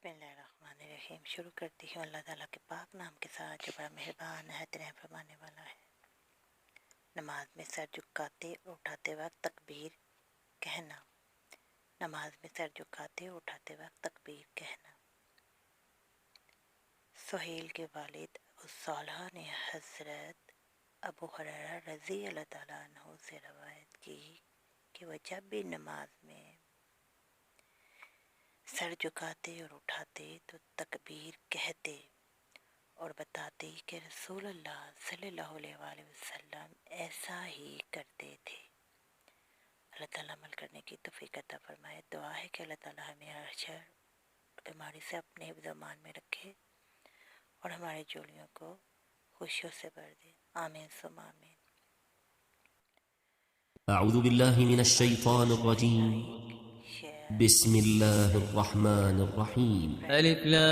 بسم اللہ الرحمن الرحیم۔ شروع کرتی ہوں اللہ تعالیٰ کے پاک نام کے ساتھ جو بڑا مہربان ہے، رحم فرمانے والا ہے۔ نماز میں سر جھکاتے اور اٹھاتے وقت تکبیر کہنا۔ نماز میں سر جھکاتے اور اٹھاتے وقت تکبیر کہنا۔ سہیل کے والد ابو صالح نے حضرت ابو ہریرہ رضی اللہ تعالیٰ عنہ سے روایت کی کہ وہ جب بھی نماز میں سر جھکاتے اور اٹھاتے تو تکبیر کہتے اور بتاتے کہ رسول اللہ صلی اللہ علیہ وآلہ وسلم ایسا ہی کرتے تھے۔ اللہ تعالیٰ عمل کرنے کی توفیق عطا فرمائے۔ دعا ہے کہ اللہ تعالیٰ ہمیں ہر شر بیماری سے اپنے حفظ و امان میں رکھے اور ہمارے جوڑیوں کو خوشیوں سے بھر دے۔ آمین ثم آمین۔ أعوذ بالله من الشيطان الرجيم بسم الله الرحمن الرحيم ألف لام